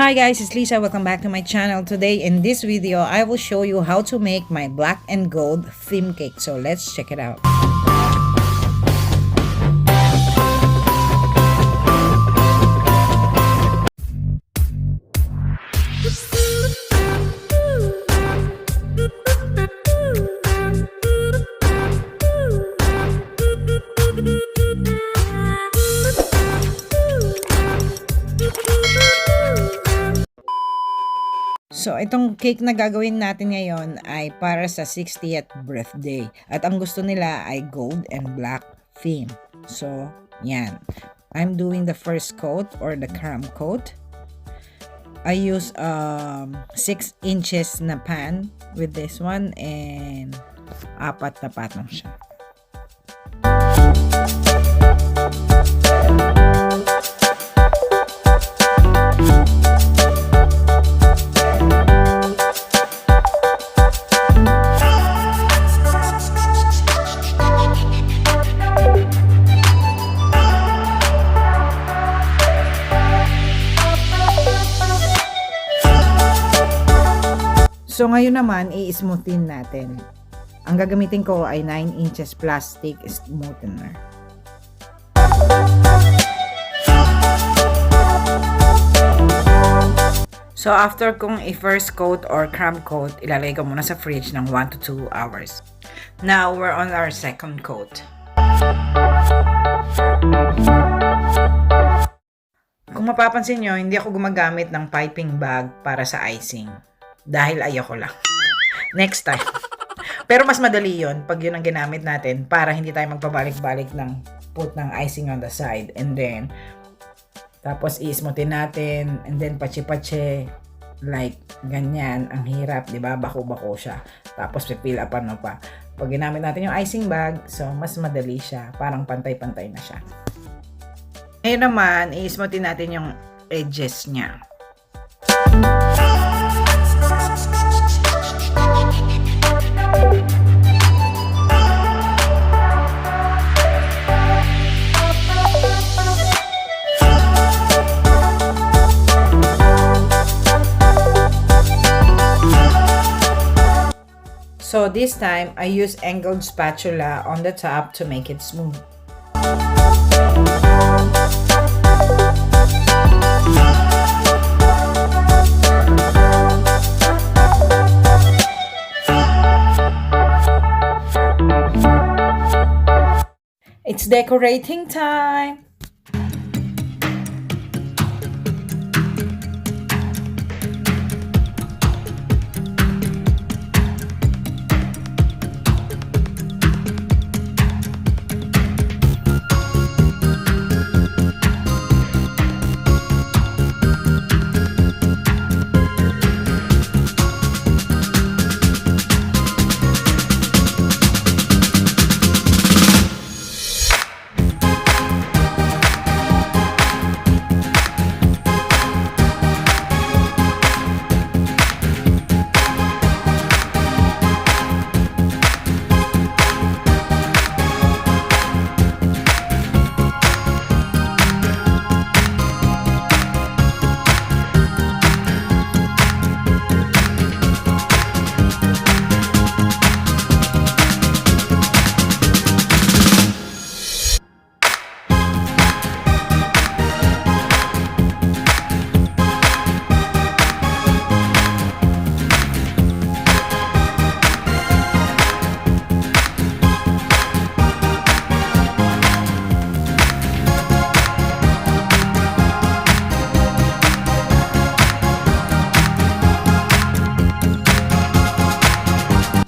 Hi guys, it's Lisa. Welcome back to my channel. Today in this video, I will show you how to make my black and gold theme cake. So let's check it out. So, itong cake na gagawin natin ngayon ay para sa 60th birthday. At ang gusto nila ay gold and black theme. So, yan. I'm doing the first coat or the crumb coat. I use 6 inches na pan with this one and 4 na patong siya. So, ngayon naman, i-smoothin natin. Ang gagamitin ko ay 9 inches plastic smoothener. So, after kong i-first coat or crumb coat, ilalagay ko muna sa fridge ng 1 to 2 hours. Now, we're on our second coat. Kung mapapansin nyo, hindi ako gumagamit ng piping bag para sa icing. Dahil ayoko lang. Next time. Pero mas madali yon pag yun ang ginamit natin para hindi tayo magpabalik-balik ng put ng icing on the side. And then, tapos i-smoothin natin. And then, pache-pache. Like, ganyan. Ang hirap, di ba? Bako-bako siya. Tapos, pipil upan mo pa. Pag ginamit natin yung icing bag, so, mas madali siya. Parang pantay-pantay na siya. Ngayon naman, i-smoothin natin yung edges niya. So this time, I use angled spatula on the top to make it smooth. It's decorating time!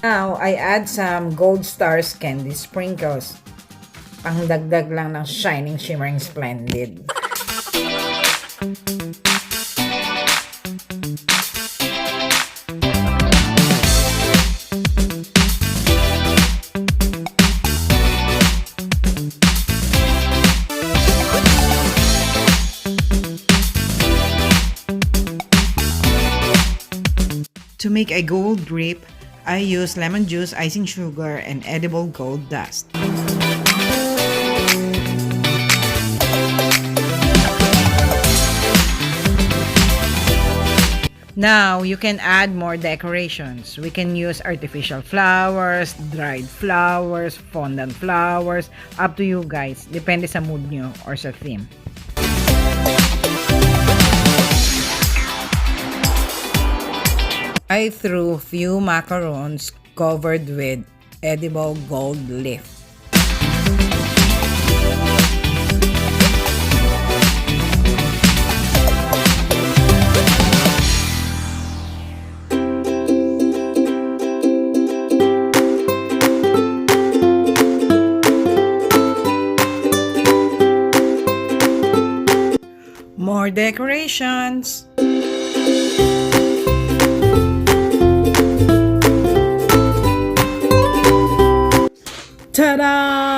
Now, I add some Gold Stars candy sprinkles. Pangdagdag lang ng shining, shimmering, splendid. To make a gold grape, I use lemon juice, icing sugar, and edible gold dust. Now, you can add more decorations. We can use artificial flowers, dried flowers, fondant flowers. Up to you guys. Depende sa mood nyo or sa theme. I threw few macarons covered with edible gold leaf. More decorations. Ta-da!